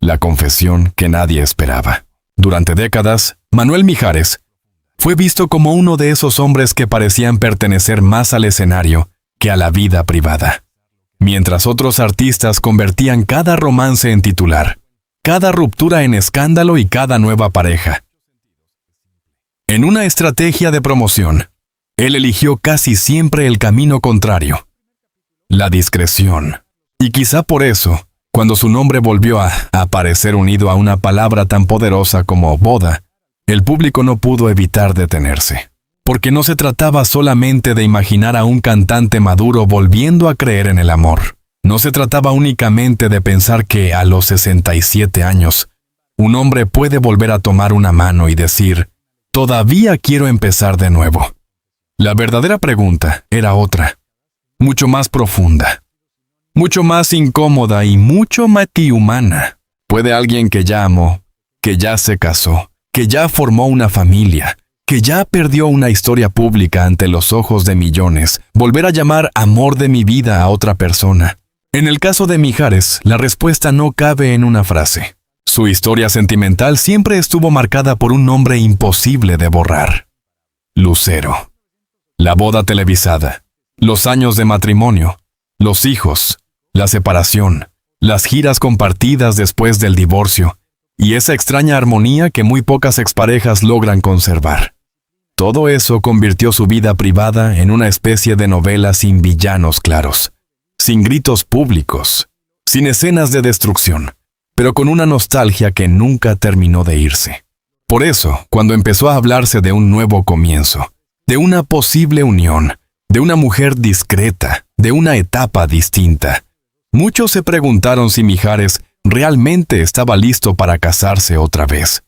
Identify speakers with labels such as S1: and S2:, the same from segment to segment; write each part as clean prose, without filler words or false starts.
S1: la confesión que nadie esperaba. Durante décadas, Manuel Mijares fue visto como uno de esos hombres que parecían pertenecer más al escenario que a la vida privada. Mientras otros artistas convertían cada romance en titular, cada ruptura en escándalo y cada nueva pareja. En una estrategia de promoción, él eligió casi siempre el camino contrario, la discreción. Y quizá por eso, cuando su nombre volvió a aparecer unido a una palabra tan poderosa como boda, el público no pudo evitar detenerse. Porque no se trataba solamente de imaginar a un cantante maduro volviendo a creer en el amor. No se trataba únicamente de pensar que a los 67 años, un hombre puede volver a tomar una mano y decir, todavía quiero empezar de nuevo. La verdadera pregunta era otra, mucho más profunda, mucho más incómoda y mucho más humana. ¿Puede alguien que ya amó, que ya se casó, que ya formó una familia, que ya perdió una historia pública ante los ojos de millones, volver a llamar amor de mi vida a otra persona? En el caso de Mijares, la respuesta no cabe en una frase. Su historia sentimental siempre estuvo marcada por un nombre imposible de borrar: Lucero. La boda televisada, los años de matrimonio, los hijos, la separación, las giras compartidas después del divorcio, y esa extraña armonía que muy pocas exparejas logran conservar. Todo eso convirtió su vida privada en una especie de novela sin villanos claros, sin gritos públicos, sin escenas de destrucción, pero con una nostalgia que nunca terminó de irse. Por eso, cuando empezó a hablarse de un nuevo comienzo, de una posible unión, de una mujer discreta, de una etapa distinta, muchos se preguntaron si Mijares realmente estaba listo para casarse otra vez,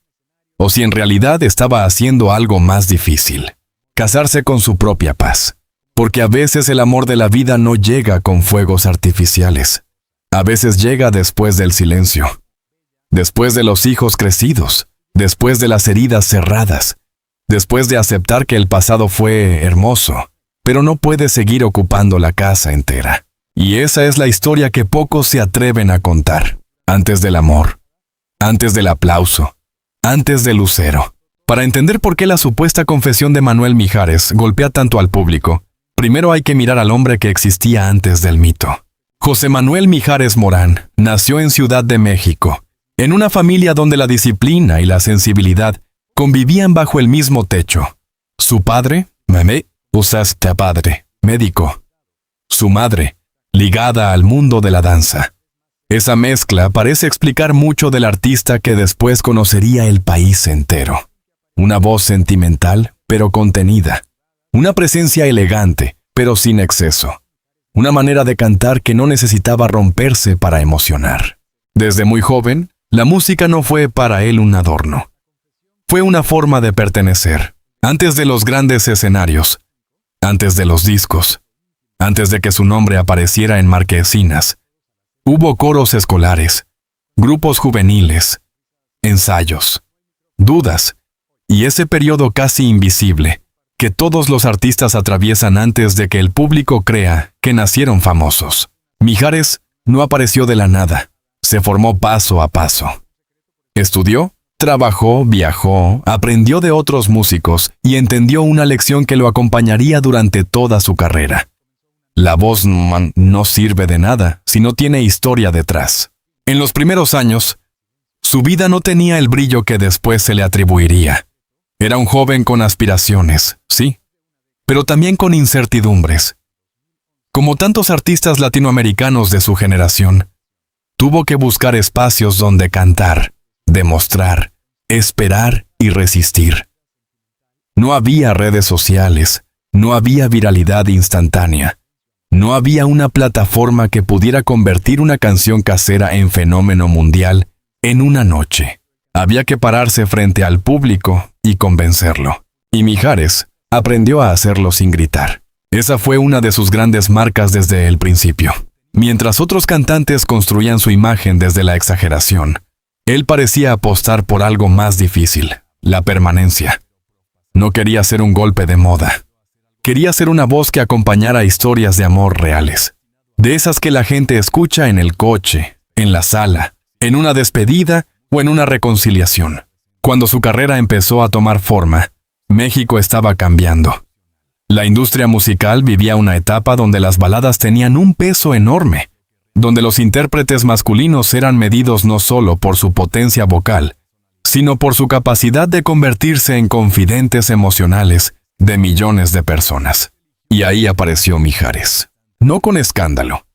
S1: o si en realidad estaba haciendo algo más difícil: casarse con su propia paz. Porque a veces el amor de la vida no llega con fuegos artificiales. A veces llega después del silencio, después de los hijos crecidos, después de las heridas cerradas, después de aceptar que el pasado fue hermoso, pero no puede seguir ocupando la casa entera. Y esa es la historia que pocos se atreven a contar. Antes del amor, antes del aplauso, antes de Lucero. Para entender por qué la supuesta confesión de Manuel Mijares golpea tanto al público, primero hay que mirar al hombre que existía antes del mito. José Manuel Mijares Morán nació en Ciudad de México, en una familia donde la disciplina y la sensibilidad convivían bajo el mismo techo. Su padre, médico. Su madre, ligada al mundo de la danza. Esa mezcla parece explicar mucho del artista que después conocería el país entero. Una voz sentimental, pero contenida. Una presencia elegante, pero sin exceso. Una manera de cantar que no necesitaba romperse para emocionar. Desde muy joven, la música no fue para él un adorno. Fue una forma de pertenecer. Antes de los grandes escenarios, antes de los discos, antes de que su nombre apareciera en marquesinas, hubo coros escolares, grupos juveniles, ensayos, dudas, y ese periodo casi invisible que todos los artistas atraviesan antes de que el público crea que nacieron famosos. Mijares no apareció de la nada, se formó paso a paso. Estudió, trabajó, viajó, aprendió de otros músicos y entendió una lección que lo acompañaría durante toda su carrera. La voz no sirve de nada si no tiene historia detrás. En los primeros años, su vida no tenía el brillo que después se le atribuiría. Era un joven con aspiraciones, sí, pero también con incertidumbres. Como tantos artistas latinoamericanos de su generación, tuvo que buscar espacios donde cantar, demostrar, esperar y resistir. No había redes sociales, no había viralidad instantánea, no había una plataforma que pudiera convertir una canción casera en fenómeno mundial en una noche. Había que pararse frente al público y convencerlo. Y Mijares aprendió a hacerlo sin gritar. Esa fue una de sus grandes marcas desde el principio. Mientras otros cantantes construían su imagen desde la exageración, él parecía apostar por algo más difícil: la permanencia. No quería ser un golpe de moda. Quería ser una voz que acompañara historias de amor reales. De esas que la gente escucha en el coche, en la sala, en una despedida o en una reconciliación. Cuando su carrera empezó a tomar forma, México estaba cambiando. La industria musical vivía una etapa donde las baladas tenían un peso enorme, donde los intérpretes masculinos eran medidos no solo por su potencia vocal, sino por su capacidad de convertirse en confidentes emocionales de millones de personas. Y ahí apareció Mijares. No con escándalo,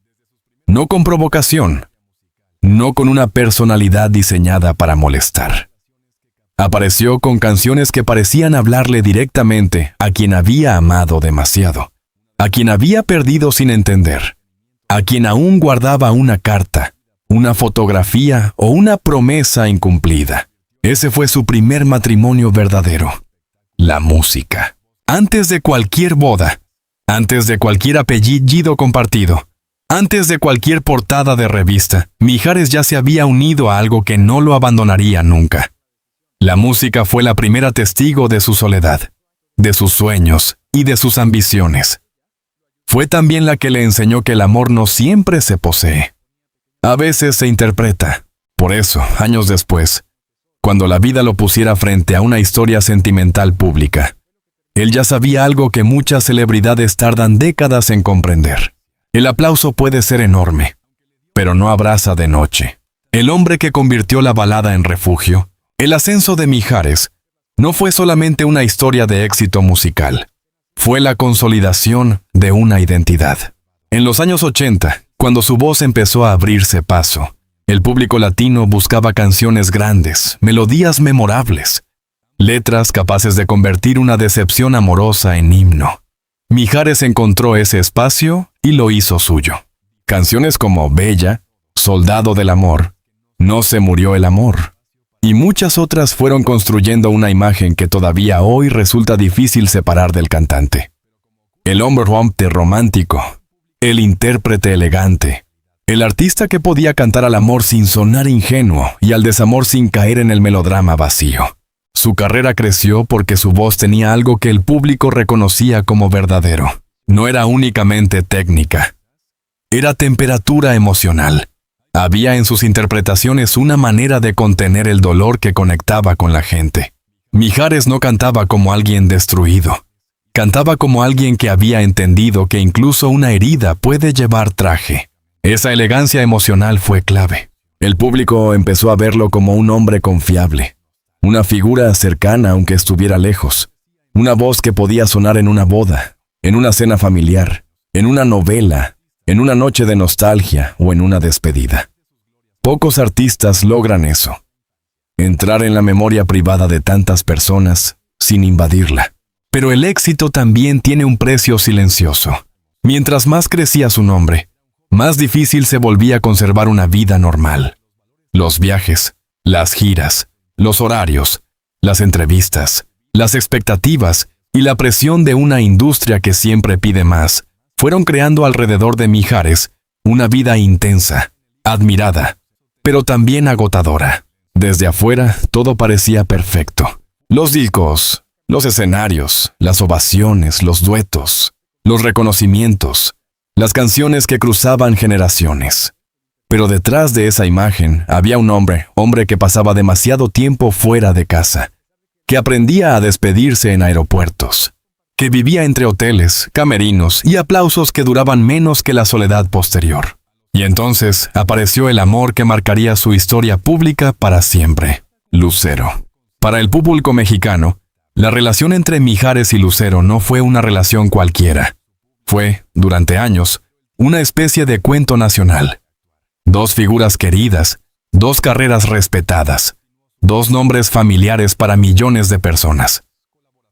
S1: no con provocación, no con una personalidad diseñada para molestar. Apareció con canciones que parecían hablarle directamente a quien había amado demasiado, a quien había perdido sin entender, a quien aún guardaba una carta, una fotografía o una promesa incumplida. Ese fue su primer matrimonio verdadero, la música. Antes de cualquier boda, antes de cualquier apellido compartido, antes de cualquier portada de revista, Mijares ya se había unido a algo que no lo abandonaría nunca. La música fue la primera testigo de su soledad, de sus sueños y de sus ambiciones. Fue también la que le enseñó que el amor no siempre se posee. A veces se interpreta. Por eso, años después, cuando la vida lo pusiera frente a una historia sentimental pública, él ya sabía algo que muchas celebridades tardan décadas en comprender. El aplauso puede ser enorme, pero no abraza de noche. El hombre que convirtió la balada en refugio, el ascenso de Mijares, no fue solamente una historia de éxito musical. Fue la consolidación de una identidad. En los años 80, cuando su voz empezó a abrirse paso, el público latino buscaba canciones grandes, melodías memorables, letras capaces de convertir una decepción amorosa en himno. Mijares encontró ese espacio y lo hizo suyo. Canciones como Bella, Soldado del Amor, No se murió el amor, y muchas otras fueron construyendo una imagen que todavía hoy resulta difícil separar del cantante. El hombre romántico, el intérprete elegante, el artista que podía cantar al amor sin sonar ingenuo y al desamor sin caer en el melodrama vacío. Su carrera creció porque su voz tenía algo que el público reconocía como verdadero. No era únicamente técnica, era temperatura emocional. Había en sus interpretaciones una manera de contener el dolor que conectaba con la gente. Mijares no cantaba como alguien destruido. Cantaba como alguien que había entendido que incluso una herida puede llevar traje. Esa elegancia emocional fue clave. El público empezó a verlo como un hombre confiable, una figura cercana aunque estuviera lejos, una voz que podía sonar en una boda, en una cena familiar, en una novela, en una noche de nostalgia o en una despedida. Pocos artistas logran eso, entrar en la memoria privada de tantas personas sin invadirla. Pero el éxito también tiene un precio silencioso. Mientras más crecía su nombre, más difícil se volvía conservar una vida normal. Los viajes, las giras, los horarios, las entrevistas, las expectativas y la presión de una industria que siempre pide más, fueron creando alrededor de Mijares una vida intensa, admirada, pero también agotadora. Desde afuera todo parecía perfecto. Los discos, los escenarios, las ovaciones, los duetos, los reconocimientos, las canciones que cruzaban generaciones. Pero detrás de esa imagen había un hombre que pasaba demasiado tiempo fuera de casa, que aprendía a despedirse en aeropuertos, que vivía entre hoteles, camerinos y aplausos que duraban menos que la soledad posterior. Y entonces apareció el amor que marcaría su historia pública para siempre, Lucero. Para el público mexicano, la relación entre Mijares y Lucero no fue una relación cualquiera. Fue, durante años, una especie de cuento nacional. Dos figuras queridas, dos carreras respetadas, dos nombres familiares para millones de personas.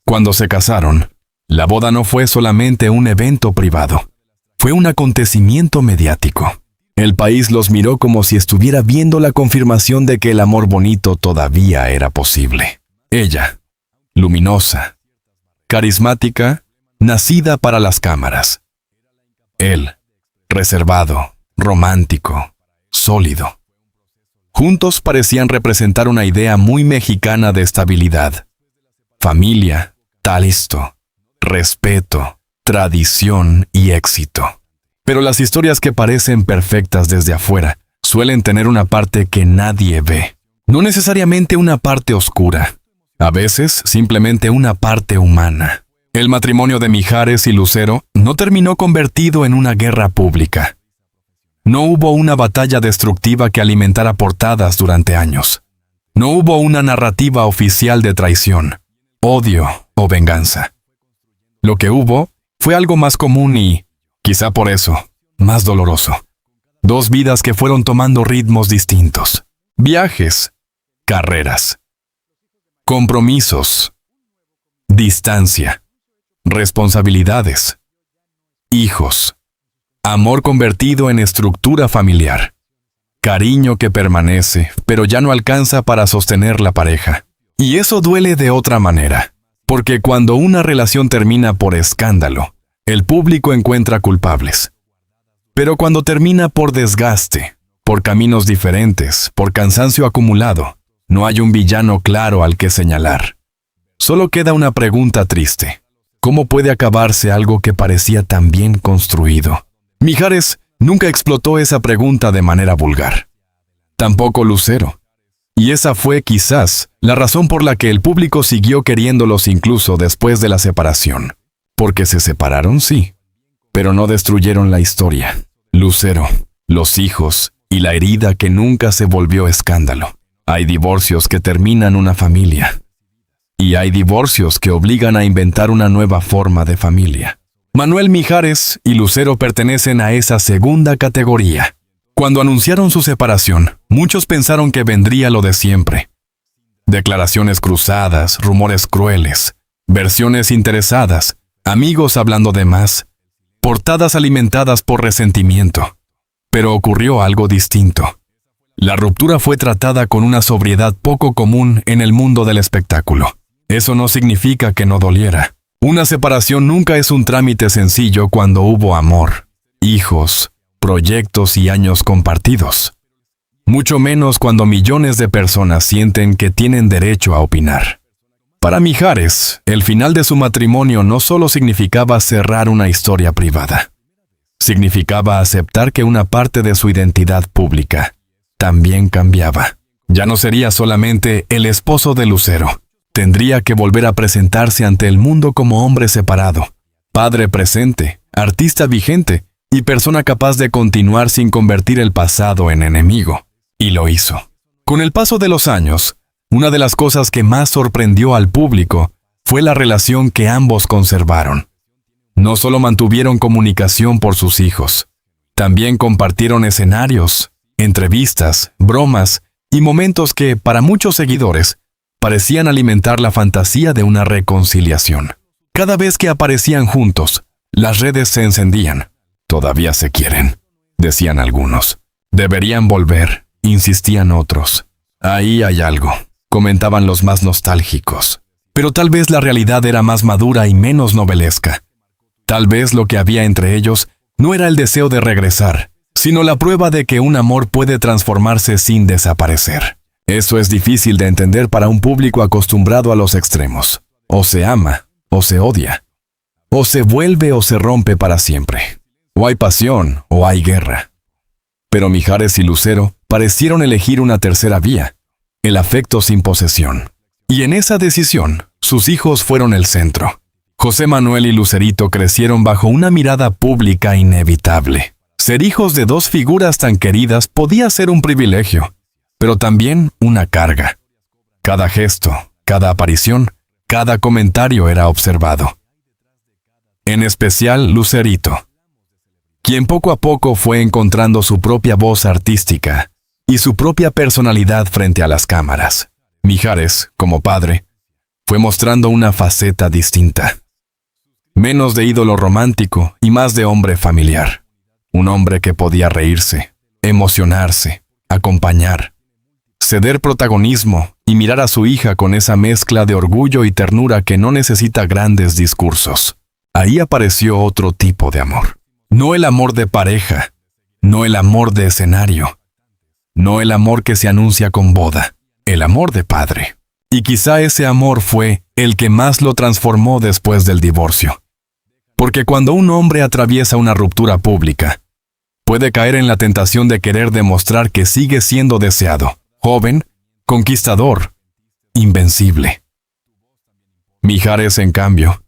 S1: Cuando se casaron, la boda no fue solamente un evento privado, fue un acontecimiento mediático. El país los miró como si estuviera viendo la confirmación de que el amor bonito todavía era posible. Ella, luminosa, carismática, nacida para las cámaras. Él, reservado, romántico, sólido. Juntos parecían representar una idea muy mexicana de estabilidad. Familia, talento, respeto, tradición y éxito. Pero las historias que parecen perfectas desde afuera suelen tener una parte que nadie ve. No necesariamente una parte oscura. A veces, simplemente una parte humana. El matrimonio de Mijares y Lucero no terminó convertido en una guerra pública. No hubo una batalla destructiva que alimentara portadas durante años. No hubo una narrativa oficial de traición, odio o venganza. Lo que hubo fue algo más común y, quizá por eso, más doloroso. Dos vidas que fueron tomando ritmos distintos. Viajes, carreras, compromisos, distancia, responsabilidades, hijos, amor convertido en estructura familiar, cariño que permanece, pero ya no alcanza para sostener la pareja. Y eso duele de otra manera, porque cuando una relación termina por escándalo, el público encuentra culpables. Pero cuando termina por desgaste, por caminos diferentes, por cansancio acumulado, no hay un villano claro al que señalar. Solo queda una pregunta triste. ¿Cómo puede acabarse algo que parecía tan bien construido? Mijares nunca explotó esa pregunta de manera vulgar. Tampoco Lucero. Y esa fue, quizás, la razón por la que el público siguió queriéndolos incluso después de la separación. Porque se separaron, sí, pero no destruyeron la historia. Lucero, los hijos y la herida que nunca se volvió escándalo. Hay divorcios que terminan una familia. Y hay divorcios que obligan a inventar una nueva forma de familia. Manuel Mijares y Lucero pertenecen a esa segunda categoría. Cuando anunciaron su separación, muchos pensaron que vendría lo de siempre. Declaraciones cruzadas, rumores crueles, versiones interesadas, amigos hablando de más, portadas alimentadas por resentimiento. Pero ocurrió algo distinto. La ruptura fue tratada con una sobriedad poco común en el mundo del espectáculo. Eso no significa que no doliera. Una separación nunca es un trámite sencillo cuando hubo amor, hijos, proyectos y años compartidos. Mucho menos cuando millones de personas sienten que tienen derecho a opinar. Para Mijares, el final de su matrimonio no solo significaba cerrar una historia privada. Significaba aceptar que una parte de su identidad pública también cambiaba. Ya no sería solamente el esposo de Lucero. Tendría que volver a presentarse ante el mundo como hombre separado, padre presente, artista vigente y persona capaz de continuar sin convertir el pasado en enemigo. Y lo hizo. Con el paso de los años, una de las cosas que más sorprendió al público fue la relación que ambos conservaron. No solo mantuvieron comunicación por sus hijos, también compartieron escenarios, entrevistas, bromas y momentos que, para muchos seguidores, parecían alimentar la fantasía de una reconciliación. Cada vez que aparecían juntos, las redes se encendían. Todavía se quieren, decían algunos. Deberían volver, insistían otros. Ahí hay algo, comentaban los más nostálgicos. Pero tal vez la realidad era más madura y menos novelesca. Tal vez lo que había entre ellos no era el deseo de regresar, sino la prueba de que un amor puede transformarse sin desaparecer. Eso es difícil de entender para un público acostumbrado a los extremos. O se ama, o se odia. O se vuelve o se rompe para siempre. O hay pasión, o hay guerra. Pero Mijares y Lucero parecieron elegir una tercera vía, el afecto sin posesión. Y en esa decisión, sus hijos fueron el centro. José Manuel y Lucerito crecieron bajo una mirada pública inevitable. Ser hijos de dos figuras tan queridas podía ser un privilegio, pero también una carga. Cada gesto, cada aparición, cada comentario era observado. En especial Lucerito, quien poco a poco fue encontrando su propia voz artística y su propia personalidad frente a las cámaras. Mijares, como padre, fue mostrando una faceta distinta. Menos de ídolo romántico y más de hombre familiar. Un hombre que podía reírse, emocionarse, acompañar, ceder protagonismo y mirar a su hija con esa mezcla de orgullo y ternura que no necesita grandes discursos. Ahí apareció otro tipo de amor. No el amor de pareja, no el amor de escenario, no el amor que se anuncia con boda, el amor de padre. Y quizá ese amor fue el que más lo transformó después del divorcio. Porque cuando un hombre atraviesa una ruptura pública, puede caer en la tentación de querer demostrar que sigue siendo deseado, joven, conquistador, invencible. Mijares, en cambio,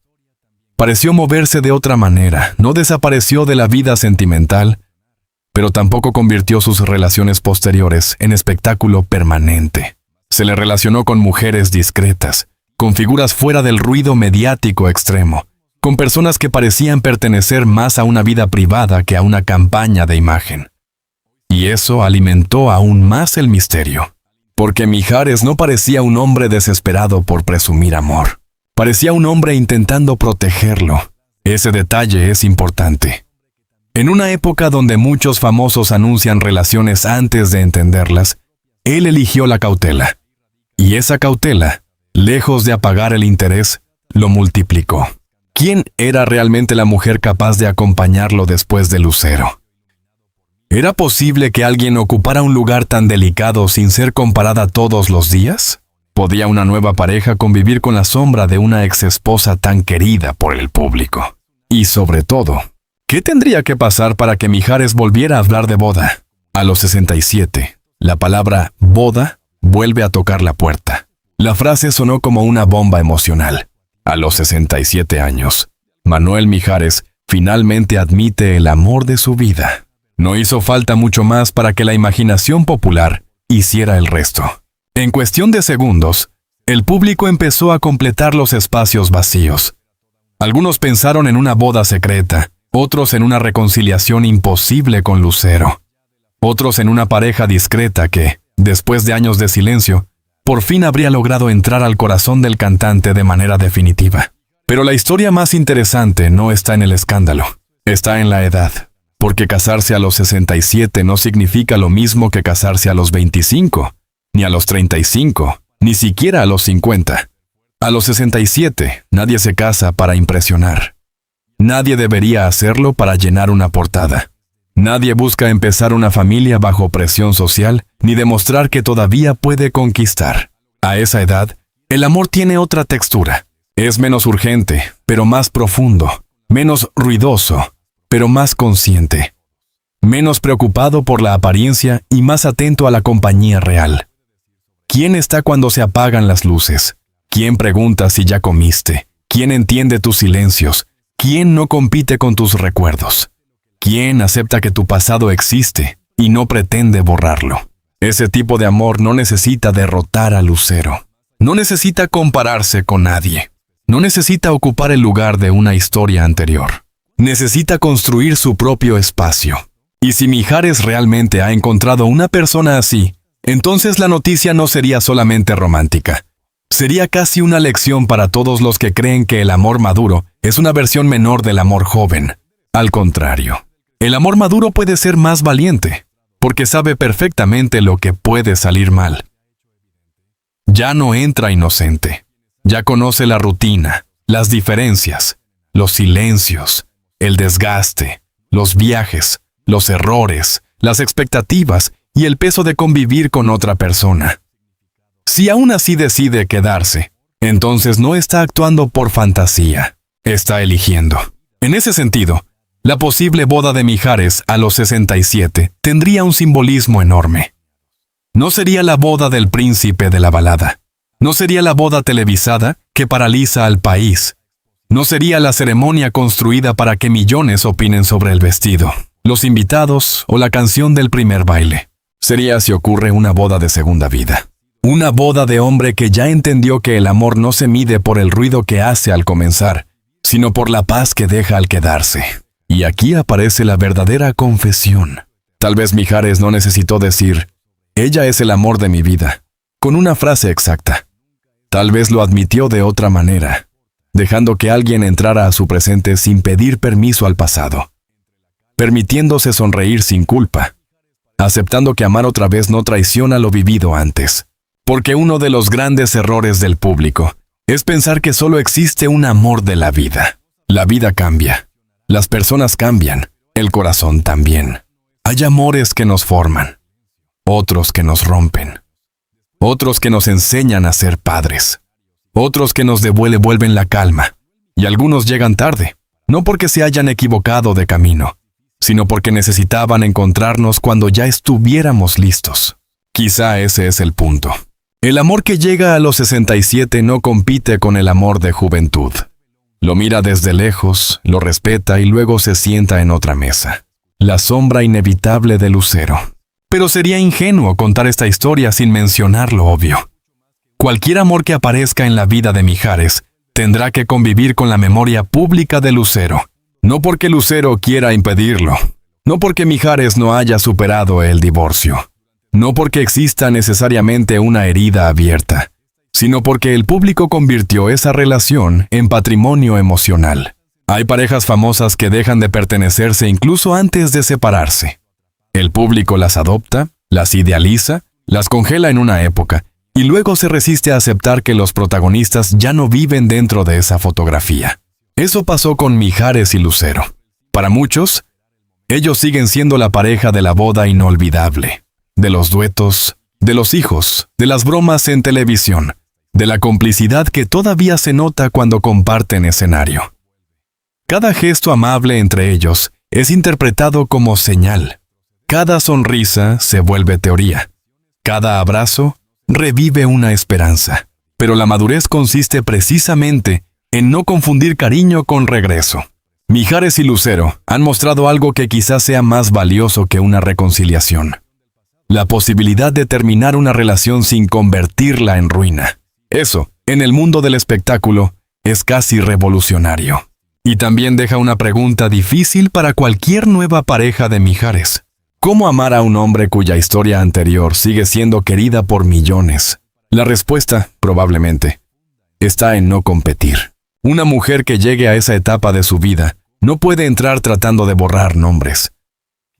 S1: pareció moverse de otra manera. No desapareció de la vida sentimental, pero tampoco convirtió sus relaciones posteriores en espectáculo permanente. Se le relacionó con mujeres discretas, con figuras fuera del ruido mediático extremo, con personas que parecían pertenecer más a una vida privada que a una campaña de imagen. Y eso alimentó aún más el misterio, porque Mijares no parecía un hombre desesperado por presumir amor. Parecía un hombre intentando protegerlo. Ese detalle es importante. En una época donde muchos famosos anuncian relaciones antes de entenderlas, él eligió la cautela. Y esa cautela, lejos de apagar el interés, lo multiplicó. ¿Quién era realmente la mujer capaz de acompañarlo después de Lucero? ¿Era posible que alguien ocupara un lugar tan delicado sin ser comparada todos los días? ¿Podía una nueva pareja convivir con la sombra de una exesposa tan querida por el público? Y sobre todo, ¿qué tendría que pasar para que Mijares volviera a hablar de boda? A los 67, la palabra boda vuelve a tocar la puerta. La frase sonó como una bomba emocional. A los 67 años, Manuel Mijares finalmente admite el amor de su vida. No hizo falta mucho más para que la imaginación popular hiciera el resto. En cuestión de segundos, el público empezó a completar los espacios vacíos. Algunos pensaron en una boda secreta, otros en una reconciliación imposible con Lucero, otros en una pareja discreta que, después de años de silencio, por fin habría logrado entrar al corazón del cantante de manera definitiva. Pero la historia más interesante no está en el escándalo, está en la edad, porque casarse a los 67 no significa lo mismo que casarse a los 25, ni a los 35, ni siquiera a los 50. A los 67, nadie se casa para impresionar. Nadie debería hacerlo para llenar una portada. Nadie busca empezar una familia bajo presión social, ni demostrar que todavía puede conquistar. A esa edad, el amor tiene otra textura. Es menos urgente, pero más profundo. Menos ruidoso, pero más consciente. Menos preocupado por la apariencia y más atento a la compañía real. ¿Quién está cuando se apagan las luces? ¿Quién pregunta si ya comiste? ¿Quién entiende tus silencios? ¿Quién no compite con tus recuerdos? ¿Quién acepta que tu pasado existe y no pretende borrarlo? Ese tipo de amor no necesita derrotar a Lucero. No necesita compararse con nadie. No necesita ocupar el lugar de una historia anterior. Necesita construir su propio espacio. Y si Mijares realmente ha encontrado una persona así, entonces la noticia no sería solamente romántica. Sería casi una lección para todos los que creen que el amor maduro es una versión menor del amor joven. Al contrario, el amor maduro puede ser más valiente, porque sabe perfectamente lo que puede salir mal. Ya no entra inocente. Ya conoce la rutina, las diferencias, los silencios, el desgaste, los viajes, los errores, las expectativas y el peso de convivir con otra persona. Si aún así decide quedarse, entonces no está actuando por fantasía, está eligiendo. En ese sentido, la posible boda de Mijares a los 67 tendría un simbolismo enorme. No sería la boda del príncipe de la balada. No sería la boda televisada que paraliza al país. No sería la ceremonia construida para que millones opinen sobre el vestido, los invitados o la canción del primer baile. Sería, si ocurre, una boda de segunda vida. Una boda de hombre que ya entendió que el amor no se mide por el ruido que hace al comenzar, sino por la paz que deja al quedarse. Y aquí aparece la verdadera confesión. Tal vez Mijares no necesitó decir, «Ella es el amor de mi vida», con una frase exacta. Tal vez lo admitió de otra manera, dejando que alguien entrara a su presente sin pedir permiso al pasado, permitiéndose sonreír sin culpa, aceptando que amar otra vez no traiciona lo vivido antes. Porque uno de los grandes errores del público es pensar que solo existe un amor de la vida. La vida cambia, las personas cambian, el corazón también. Hay amores que nos forman, otros que nos rompen, otros que nos enseñan a ser padres, otros que nos devuelven la calma, y algunos llegan tarde, no porque se hayan equivocado de camino, sino porque necesitaban encontrarnos cuando ya estuviéramos listos. Quizá ese es el punto. El amor que llega a los 67 no compite con el amor de juventud. Lo mira desde lejos, lo respeta y luego se sienta en otra mesa. La sombra inevitable de Lucero. Pero sería ingenuo contar esta historia sin mencionar lo obvio. Cualquier amor que aparezca en la vida de Mijares tendrá que convivir con la memoria pública de Lucero. No porque Lucero quiera impedirlo. No porque Mijares no haya superado el divorcio. No porque exista necesariamente una herida abierta, sino porque el público convirtió esa relación en patrimonio emocional. Hay parejas famosas que dejan de pertenecerse incluso antes de separarse. El público las adopta, las idealiza, las congela en una época, y luego se resiste a aceptar que los protagonistas ya no viven dentro de esa fotografía. Eso pasó con Mijares y Lucero. Para muchos, ellos siguen siendo la pareja de la boda inolvidable, de los duetos, de los hijos, de las bromas en televisión, de la complicidad que todavía se nota cuando comparten escenario. Cada gesto amable entre ellos es interpretado como señal. Cada sonrisa se vuelve teoría. Cada abrazo revive una esperanza. Pero la madurez consiste precisamente en no confundir cariño con regreso. Mijares y Lucero han mostrado algo que quizás sea más valioso que una reconciliación. La posibilidad de terminar una relación sin convertirla en ruina. Eso, en el mundo del espectáculo, es casi revolucionario. Y también deja una pregunta difícil para cualquier nueva pareja de Mijares. ¿Cómo amar a un hombre cuya historia anterior sigue siendo querida por millones? La respuesta, probablemente, está en no competir. Una mujer que llegue a esa etapa de su vida no puede entrar tratando de borrar nombres.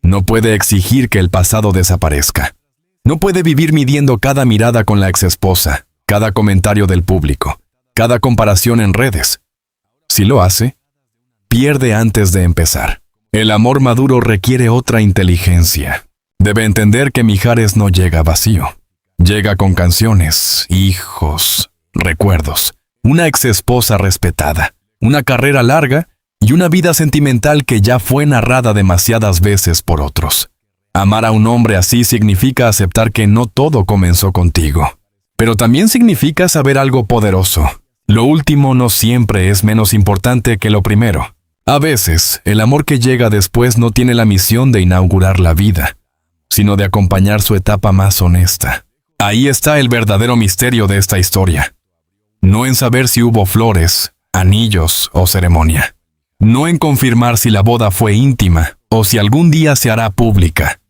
S1: No puede exigir que el pasado desaparezca. No puede vivir midiendo cada mirada con la exesposa, cada comentario del público, cada comparación en redes. Si lo hace, pierde antes de empezar. El amor maduro requiere otra inteligencia. Debe entender que Mijares no llega vacío. Llega con canciones, hijos, recuerdos, una exesposa respetada, una carrera larga y una vida sentimental que ya fue narrada demasiadas veces por otros. Amar a un hombre así significa aceptar que no todo comenzó contigo. Pero también significa saber algo poderoso. Lo último no siempre es menos importante que lo primero. A veces, el amor que llega después no tiene la misión de inaugurar la vida, sino de acompañar su etapa más honesta. Ahí está el verdadero misterio de esta historia. No en saber si hubo flores, anillos o ceremonia. No en confirmar si la boda fue íntima o si algún día se hará pública.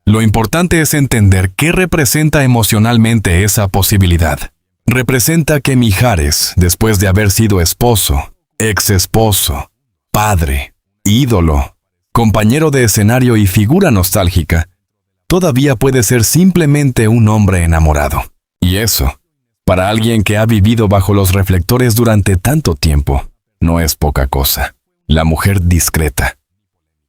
S1: Lo importante es entender qué representa emocionalmente esa posibilidad. Representa que Mijares, después de haber sido esposo, ex-esposo, padre, ídolo, compañero de escenario y figura nostálgica, todavía puede ser simplemente un hombre enamorado. Y eso, para alguien que ha vivido bajo los reflectores durante tanto tiempo, no es poca cosa. La mujer discreta.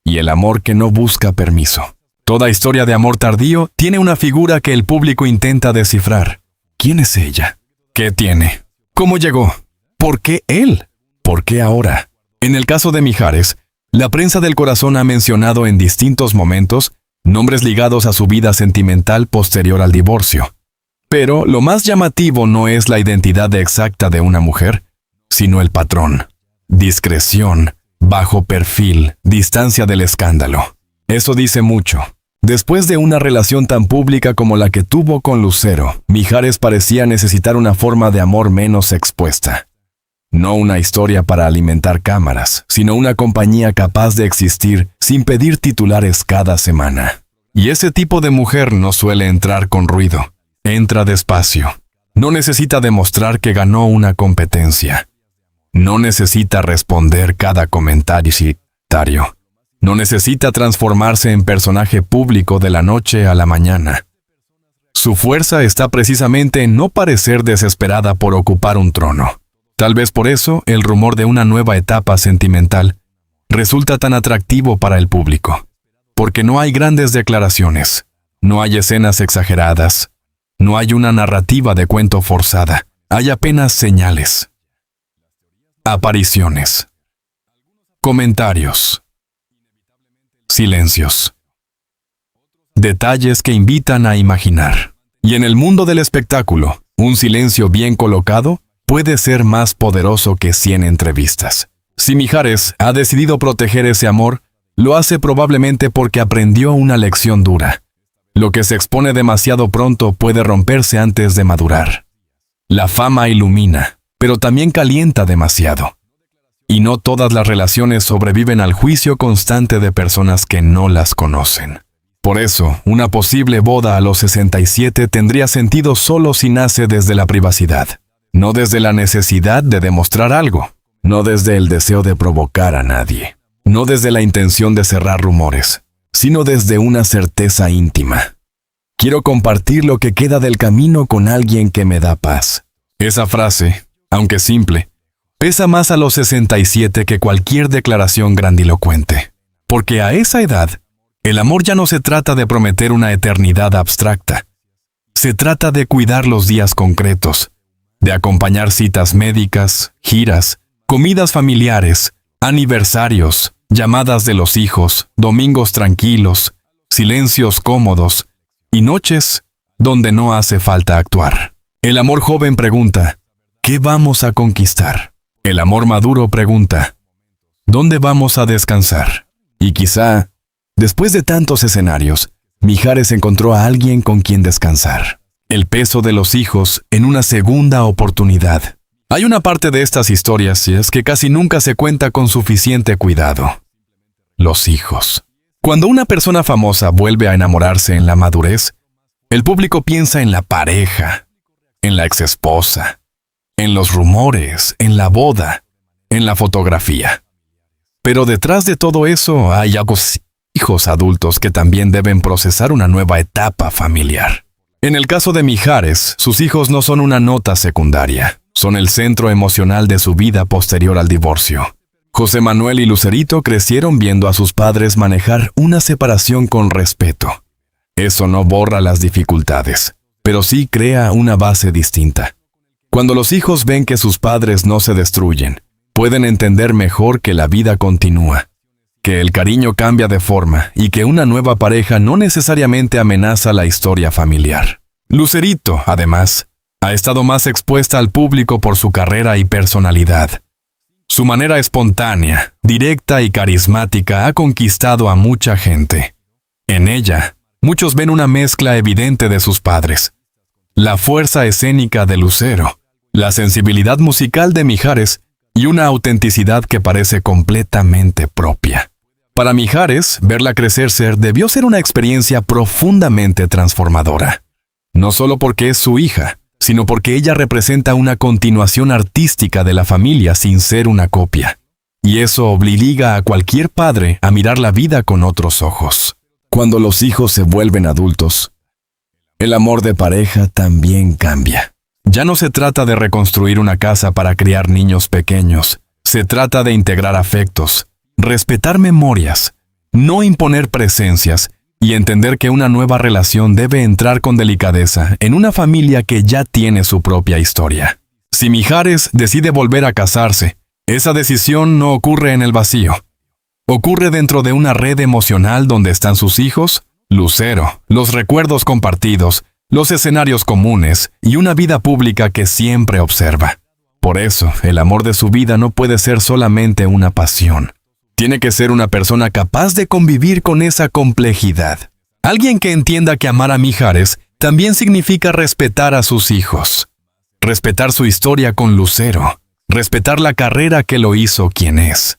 S1: Y el amor que no busca permiso. Toda historia de amor tardío tiene una figura que el público intenta descifrar. ¿Quién es ella? ¿Qué tiene? ¿Cómo llegó? ¿Por qué él? ¿Por qué ahora? En el caso de Mijares, la prensa del corazón ha mencionado en distintos momentos nombres ligados a su vida sentimental posterior al divorcio. Pero lo más llamativo no es la identidad exacta de una mujer, sino el patrón. Discreción, bajo perfil, distancia del escándalo. Eso dice mucho. Después de una relación tan pública como la que tuvo con Lucero, Mijares parecía necesitar una forma de amor menos expuesta. No una historia para alimentar cámaras, sino una compañía capaz de existir sin pedir titulares cada semana. Y ese tipo de mujer no suele entrar con ruido. Entra despacio. No necesita demostrar que ganó una competencia. No necesita responder cada comentario. No necesita transformarse en personaje público de la noche a la mañana. Su fuerza está precisamente en no parecer desesperada por ocupar un trono. Tal vez por eso el rumor de una nueva etapa sentimental resulta tan atractivo para el público. Porque no hay grandes declaraciones, no hay escenas exageradas, no hay una narrativa de cuento forzada, hay apenas señales. Apariciones. Comentarios. silencios. Detalles que invitan a imaginar. Y en el mundo del espectáculo, un silencio bien colocado puede ser más poderoso que 100 entrevistas. Si Mijares ha decidido proteger ese amor, lo hace probablemente porque aprendió una lección dura. Lo que se expone demasiado pronto puede romperse antes de madurar. La fama ilumina, pero también calienta demasiado. Y no todas las relaciones sobreviven al juicio constante de personas que no las conocen. Por eso, una posible boda a los 67 tendría sentido solo si nace desde la privacidad, no desde la necesidad de demostrar algo, no desde el deseo de provocar a nadie, no desde la intención de cerrar rumores, sino desde una certeza íntima. Quiero compartir lo que queda del camino con alguien que me da paz. Esa frase, aunque simple, pesa más a los 67 que cualquier declaración grandilocuente. Porque a esa edad, el amor ya no se trata de prometer una eternidad abstracta. Se trata de cuidar los días concretos, de acompañar citas médicas, giras, comidas familiares, aniversarios, llamadas de los hijos, domingos tranquilos, silencios cómodos y noches donde no hace falta actuar. El amor joven pregunta, ¿qué vamos a conquistar? El amor maduro pregunta, ¿dónde vamos a descansar? Y quizá, después de tantos escenarios, Mijares encontró a alguien con quien descansar. El peso de los hijos en una segunda oportunidad. Hay una parte de estas historias y es que casi nunca se cuenta con suficiente cuidado. Los hijos. Cuando una persona famosa vuelve a enamorarse en la madurez, el público piensa en la pareja, en la exesposa, en los rumores, en la boda, en la fotografía. Pero detrás de todo eso hay hijos adultos que también deben procesar una nueva etapa familiar. En el caso de Mijares, sus hijos no son una nota secundaria, son el centro emocional de su vida posterior al divorcio. José Manuel y Lucerito crecieron viendo a sus padres manejar una separación con respeto. Eso no borra las dificultades, pero sí crea una base distinta. Cuando los hijos ven que sus padres no se destruyen, pueden entender mejor que la vida continúa, que el cariño cambia de forma y que una nueva pareja no necesariamente amenaza la historia familiar. Lucerito, además, ha estado más expuesta al público por su carrera y personalidad. Su manera espontánea, directa y carismática ha conquistado a mucha gente. En ella, muchos ven una mezcla evidente de sus padres. La fuerza escénica de Lucero, la sensibilidad musical de Mijares y una autenticidad que parece completamente propia. Para Mijares, verla crecer debió ser una experiencia profundamente transformadora. No solo porque es su hija, sino porque ella representa una continuación artística de la familia sin ser una copia. Y eso obliga a cualquier padre a mirar la vida con otros ojos. Cuando los hijos se vuelven adultos, el amor de pareja también cambia. Ya no se trata de reconstruir una casa para criar niños pequeños. Se trata de integrar afectos, respetar memorias, no imponer presencias y entender que una nueva relación debe entrar con delicadeza en una familia que ya tiene su propia historia. Si Mijares decide volver a casarse, esa decisión no ocurre en el vacío. Ocurre dentro de una red emocional donde están sus hijos, Lucero, los recuerdos compartidos, los escenarios comunes y una vida pública que siempre observa. Por eso, el amor de su vida no puede ser solamente una pasión. Tiene que ser una persona capaz de convivir con esa complejidad. Alguien que entienda que amar a Mijares también significa respetar a sus hijos. Respetar su historia con Lucero. Respetar la carrera que lo hizo quien es.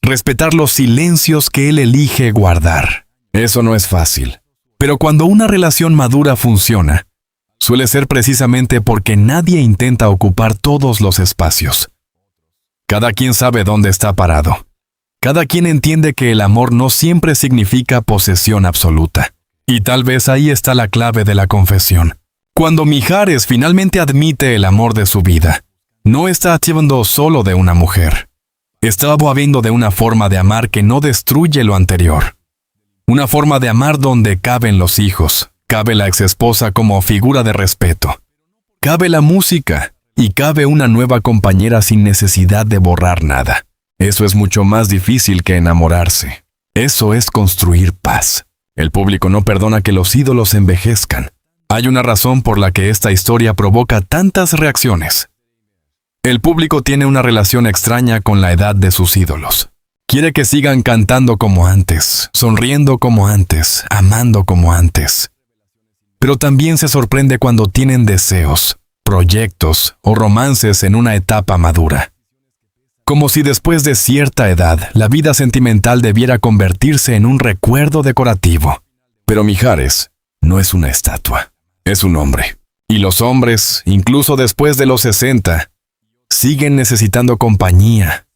S1: Respetar los silencios que él elige guardar. Eso no es fácil. Pero cuando una relación madura funciona, suele ser precisamente porque nadie intenta ocupar todos los espacios. Cada quien sabe dónde está parado. Cada quien entiende que el amor no siempre significa posesión absoluta. Y tal vez ahí está la clave de la confesión. Cuando Mijares finalmente admite el amor de su vida, no está hablando solo de una mujer. Está hablando de una forma de amar que no destruye lo anterior. Una forma de amar donde caben los hijos, cabe la exesposa como figura de respeto. Cabe la música y cabe una nueva compañera sin necesidad de borrar nada. Eso es mucho más difícil que enamorarse. Eso es construir paz. El público no perdona que los ídolos envejezcan. Hay una razón por la que esta historia provoca tantas reacciones. El público tiene una relación extraña con la edad de sus ídolos. Quiere que sigan cantando como antes, sonriendo como antes, amando como antes. Pero también se sorprende cuando tienen deseos, proyectos o romances en una etapa madura. Como si después de cierta edad, la vida sentimental debiera convertirse en un recuerdo decorativo. Pero Mijares no es una estatua, es un hombre. Y los hombres, incluso después de los 60, siguen necesitando compañía,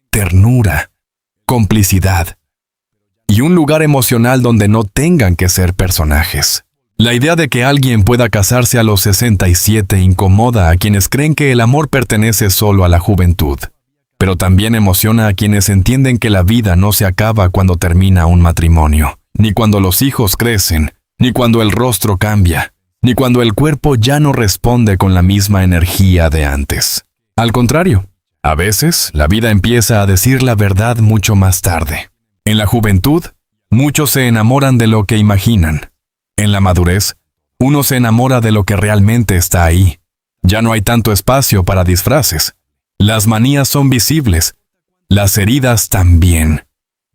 S1: ternura, complicidad y un lugar emocional donde no tengan que ser personajes. La idea de que alguien pueda casarse a los 67 incomoda a quienes creen que el amor pertenece solo a la juventud, pero también emociona a quienes entienden que la vida no se acaba cuando termina un matrimonio, ni cuando los hijos crecen, ni cuando el rostro cambia, ni cuando el cuerpo ya no responde con la misma energía de antes. Al contrario, a veces la vida empieza a decir la verdad mucho más tarde. En la juventud, muchos se enamoran de lo que imaginan. En la madurez, uno se enamora de lo que realmente está ahí. Ya no hay tanto espacio para disfraces. Las manías son visibles. Las heridas también.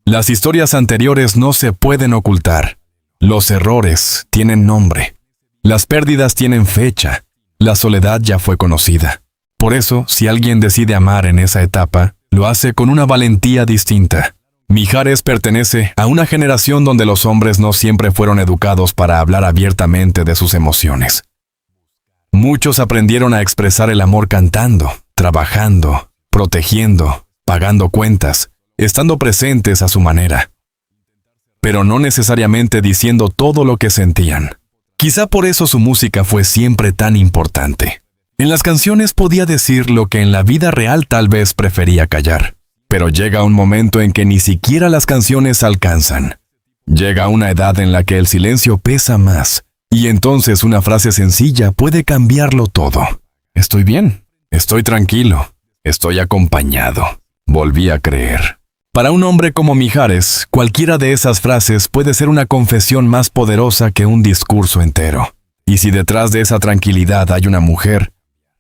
S1: Las historias anteriores no se pueden ocultar. Los errores tienen nombre. Las pérdidas tienen fecha. La soledad ya fue conocida. Por eso, si alguien decide amar en esa etapa, lo hace con una valentía distinta. Mijares pertenece a una generación donde los hombres no siempre fueron educados para hablar abiertamente de sus emociones. Muchos aprendieron a expresar el amor cantando, trabajando, protegiendo, pagando cuentas, estando presentes a su manera. Pero no necesariamente diciendo todo lo que sentían. Quizá por eso su música fue siempre tan importante. En las canciones podía decir lo que en la vida real tal vez prefería callar. Pero llega un momento en que ni siquiera las canciones alcanzan. Llega una edad en la que el silencio pesa más, y entonces una frase sencilla puede cambiarlo todo. Estoy bien, estoy tranquilo, estoy acompañado, volví a creer. Para un hombre como Mijares, cualquiera de esas frases puede ser una confesión más poderosa que un discurso entero. Y si detrás de esa tranquilidad hay una mujer,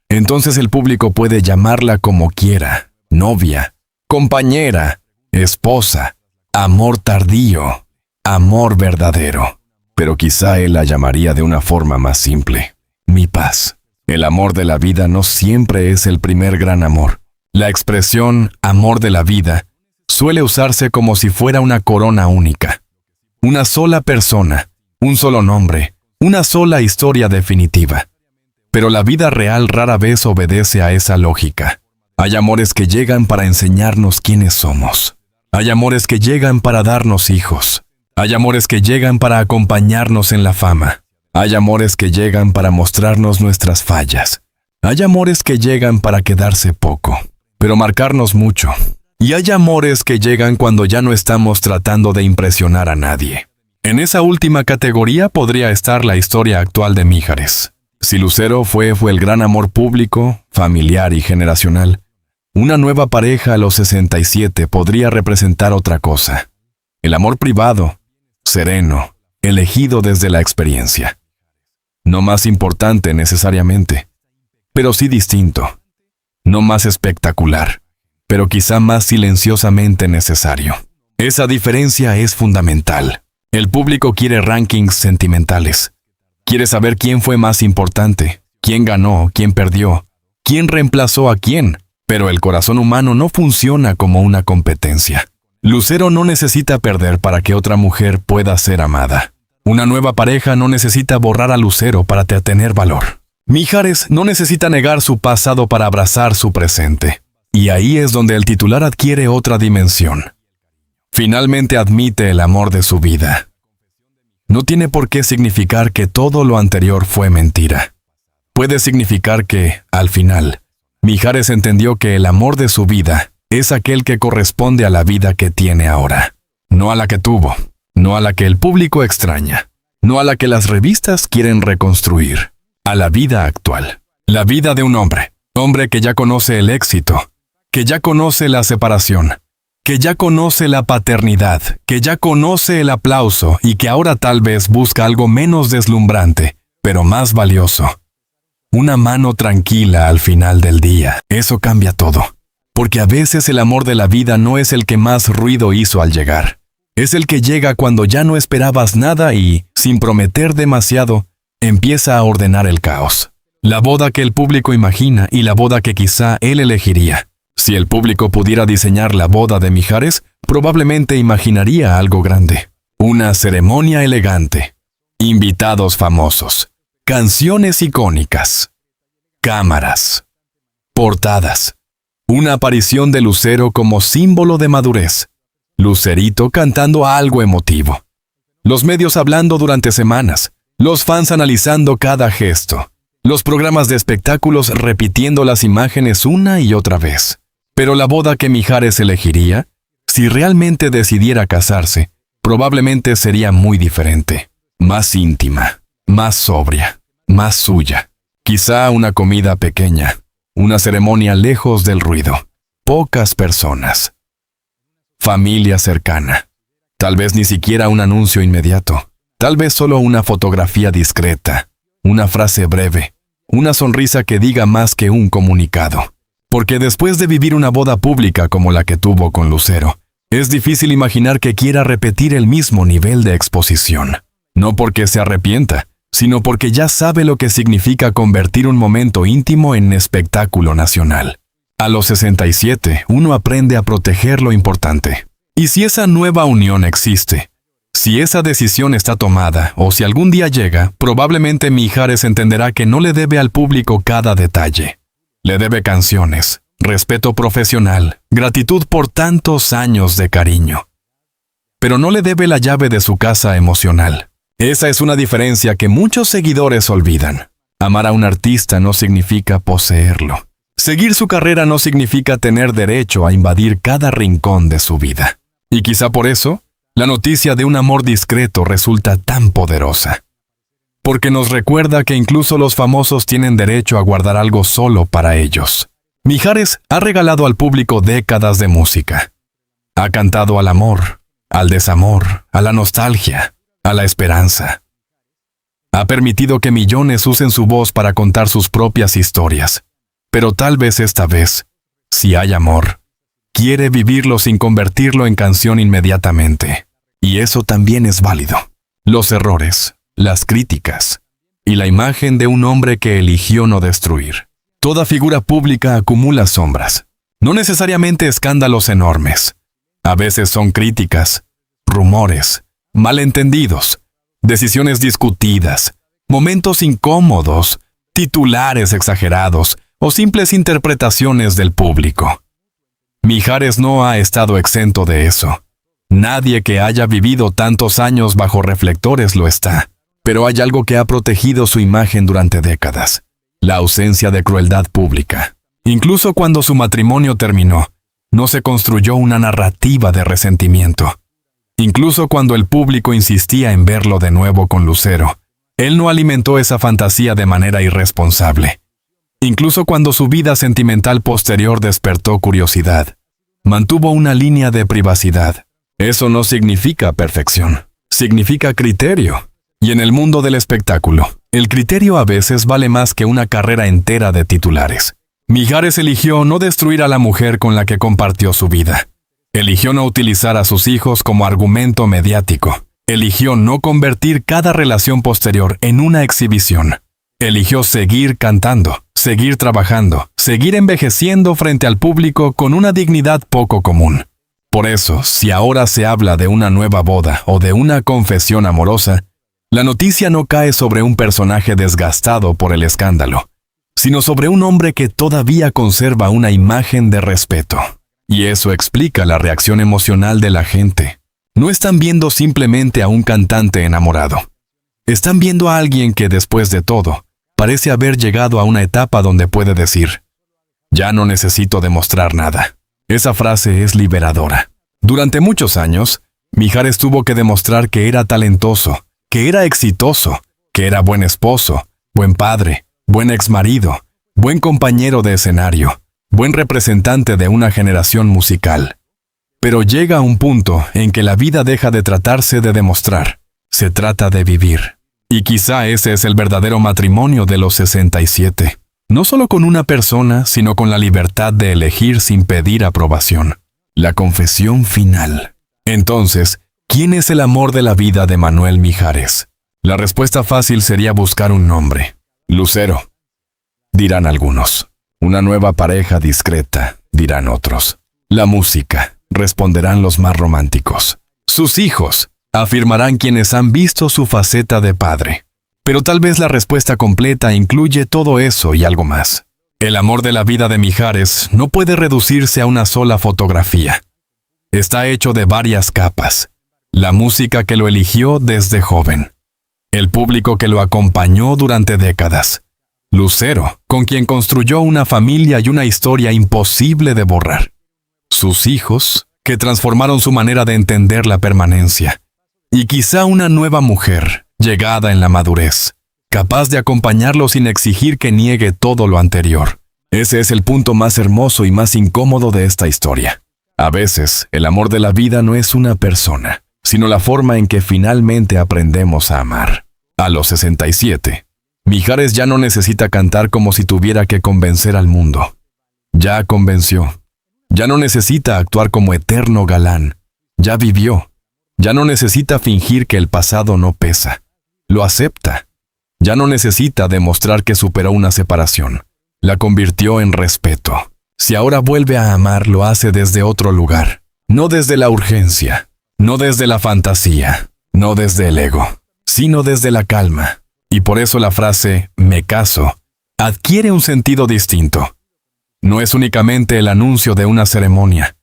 S1: entonces el público puede llamarla como quiera, novia, compañera, esposa, amor tardío, amor verdadero. Pero quizá él la llamaría de una forma más simple. Mi paz. El amor de la vida no siempre es el primer gran amor. La expresión amor de la vida suele usarse como si fuera una corona única. Una sola persona, un solo nombre, una sola historia definitiva. Pero la vida real rara vez obedece a esa lógica. Hay amores que llegan para enseñarnos quiénes somos. Hay amores que llegan para darnos hijos. Hay amores que llegan para acompañarnos en la fama. Hay amores que llegan para mostrarnos nuestras fallas. Hay amores que llegan para quedarse poco, pero marcarnos mucho. Y hay amores que llegan cuando ya no estamos tratando de impresionar a nadie. En esa última categoría podría estar la historia actual de Mijares. Si Lucero fue el gran amor público, familiar y generacional, una nueva pareja a los 67 podría representar otra cosa. El amor privado, sereno, elegido desde la experiencia. No más importante necesariamente, pero sí distinto. No más espectacular, pero quizá más silenciosamente necesario. Esa diferencia es fundamental. El público quiere rankings sentimentales. Quiere saber quién fue más importante, quién ganó, quién perdió, quién reemplazó a quién. Pero el corazón humano no funciona como una competencia. Lucero no necesita perder para que otra mujer pueda ser amada. Una nueva pareja no necesita borrar a Lucero para tener valor. Mijares no necesita negar su pasado para abrazar su presente. Y ahí es donde el titular adquiere otra dimensión. Finalmente admite el amor de su vida. No tiene por qué significar que todo lo anterior fue mentira. Puede significar que, al final, Mijares entendió que el amor de su vida es aquel que corresponde a la vida que tiene ahora. No a la que tuvo, no a la que el público extraña, no a la que las revistas quieren reconstruir, a la vida actual. La vida de un hombre que ya conoce el éxito, que ya conoce la separación, que ya conoce la paternidad, que ya conoce el aplauso y que ahora tal vez busca algo menos deslumbrante, pero más valioso. Una mano tranquila al final del día. Eso cambia todo. Porque a veces el amor de la vida no es el que más ruido hizo al llegar. Es el que llega cuando ya no esperabas nada y, sin prometer demasiado, empieza a ordenar el caos. La boda que el público imagina y la boda que quizá él elegiría. Si el público pudiera diseñar la boda de Mijares, probablemente imaginaría algo grande. Una ceremonia elegante. Invitados famosos. Canciones icónicas. Cámaras. Portadas. Una aparición de Lucero como símbolo de madurez. Lucerito cantando algo emotivo. Los medios hablando durante semanas. Los fans analizando cada gesto. Los programas de espectáculos repitiendo las imágenes una y otra vez. Pero la boda que Mijares elegiría, si realmente decidiera casarse, probablemente sería muy diferente. Más íntima, más sobria, más suya. Quizá una comida pequeña, una ceremonia lejos del ruido, pocas personas. Familia cercana. Tal vez ni siquiera un anuncio inmediato. Tal vez solo una fotografía discreta, una frase breve, una sonrisa que diga más que un comunicado. Porque después de vivir una boda pública como la que tuvo con Lucero, es difícil imaginar que quiera repetir el mismo nivel de exposición. No porque se arrepienta, sino porque ya sabe lo que significa convertir un momento íntimo en espectáculo nacional. A los 67, uno aprende a proteger lo importante. Y si esa nueva unión existe, si esa decisión está tomada, o si algún día llega, probablemente Mijares entenderá que no le debe al público cada detalle. Le debe canciones, respeto profesional, gratitud por tantos años de cariño. Pero no le debe la llave de su casa emocional. Esa es una diferencia que muchos seguidores olvidan. Amar a un artista no significa poseerlo. Seguir su carrera no significa tener derecho a invadir cada rincón de su vida. Y quizá por eso, la noticia de un amor discreto resulta tan poderosa. Porque nos recuerda que incluso los famosos tienen derecho a guardar algo solo para ellos. Mijares ha regalado al público décadas de música. Ha cantado al amor, al desamor, a la nostalgia, a la esperanza. Ha permitido que millones usen su voz para contar sus propias historias. Pero tal vez esta vez, si hay amor, quiere vivirlo sin convertirlo en canción inmediatamente. Y eso también es válido. Los errores, las críticas y la imagen de un hombre que eligió no destruir. Toda figura pública acumula sombras, no necesariamente escándalos enormes. A veces son críticas, rumores, malentendidos, decisiones discutidas, momentos incómodos, titulares exagerados o simples interpretaciones del público. Mijares no ha estado exento de eso. Nadie que haya vivido tantos años bajo reflectores lo está. Pero hay algo que ha protegido su imagen durante décadas: la ausencia de crueldad pública. Incluso cuando su matrimonio terminó, no se construyó una narrativa de resentimiento. Incluso cuando el público insistía en verlo de nuevo con Lucero, él no alimentó esa fantasía de manera irresponsable. Incluso cuando su vida sentimental posterior despertó curiosidad, mantuvo una línea de privacidad. Eso no significa perfección, significa criterio. Y en el mundo del espectáculo, el criterio a veces vale más que una carrera entera de titulares. Mijares eligió no destruir a la mujer con la que compartió su vida. Eligió no utilizar a sus hijos como argumento mediático. Eligió no convertir cada relación posterior en una exhibición. Eligió seguir cantando, seguir trabajando, seguir envejeciendo frente al público con una dignidad poco común. Por eso, si ahora se habla de una nueva boda o de una confesión amorosa, la noticia no cae sobre un personaje desgastado por el escándalo, sino sobre un hombre que todavía conserva una imagen de respeto. Y eso explica la reacción emocional de la gente. No están viendo simplemente a un cantante enamorado. Están viendo a alguien que, después de todo, parece haber llegado a una etapa donde puede decir: ya no necesito demostrar nada. Esa frase es liberadora. Durante muchos años, Mijares tuvo que demostrar que era talentoso, que era exitoso, que era buen esposo, buen padre, buen exmarido, buen compañero de escenario, buen representante de una generación musical. Pero llega un punto en que la vida deja de tratarse de demostrar. Se trata de vivir. Y quizá ese es el verdadero matrimonio de los 67. No solo con una persona, sino con la libertad de elegir sin pedir aprobación. La confesión final. Entonces, ¿quién es el amor de la vida de Manuel Mijares? La respuesta fácil sería buscar un nombre. Lucero, dirán algunos. Una nueva pareja discreta, dirán otros. La música, responderán los más románticos. Sus hijos, afirmarán quienes han visto su faceta de padre. Pero tal vez la respuesta completa incluye todo eso y algo más. El amor de la vida de Mijares no puede reducirse a una sola fotografía. Está hecho de varias capas. La música que lo eligió desde joven. El público que lo acompañó durante décadas. Lucero, con quien construyó una familia y una historia imposible de borrar. Sus hijos, que transformaron su manera de entender la permanencia. Y quizá una nueva mujer, llegada en la madurez, capaz de acompañarlo sin exigir que niegue todo lo anterior. Ese es el punto más hermoso y más incómodo de esta historia. A veces, el amor de la vida no es una persona, sino la forma en que finalmente aprendemos a amar. A los 67, Mijares ya no necesita cantar como si tuviera que convencer al mundo. Ya convenció. Ya no necesita actuar como eterno galán. Ya vivió. Ya no necesita fingir que el pasado no pesa. Lo acepta. Ya no necesita demostrar que superó una separación. La convirtió en respeto. Si ahora vuelve a amar, lo hace desde otro lugar. No desde la urgencia. No desde la fantasía. No desde el ego. Sino desde la calma. Y por eso la frase «me caso» adquiere un sentido distinto. No es únicamente el anuncio de una ceremonia.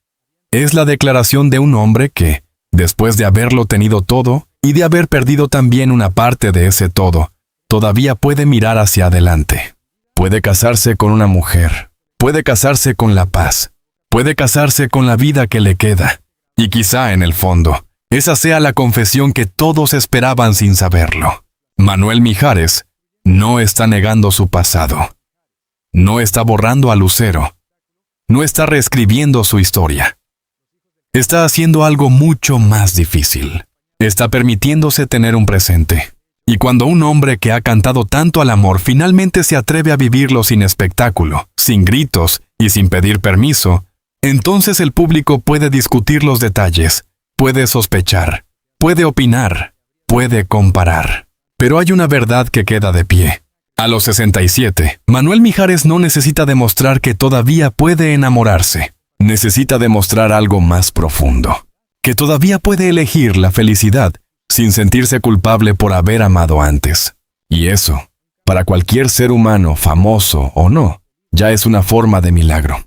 S1: Es la declaración de un hombre que, después de haberlo tenido todo y de haber perdido también una parte de ese todo, todavía puede mirar hacia adelante. Puede casarse con una mujer. Puede casarse con la paz. Puede casarse con la vida que le queda. Y quizá en el fondo, esa sea la confesión que todos esperaban sin saberlo. Manuel Mijares no está negando su pasado. No está borrando a Lucero. No está reescribiendo su historia. Está haciendo algo mucho más difícil. Está permitiéndose tener un presente. Y cuando un hombre que ha cantado tanto al amor finalmente se atreve a vivirlo sin espectáculo, sin gritos y sin pedir permiso, entonces el público puede discutir los detalles, puede sospechar, puede opinar, puede comparar. Pero hay una verdad que queda de pie. A los 67, Manuel Mijares no necesita demostrar que todavía puede enamorarse. Necesita demostrar algo más profundo. Que todavía puede elegir la felicidad sin sentirse culpable por haber amado antes. Y eso, para cualquier ser humano, famoso o no, ya es una forma de milagro.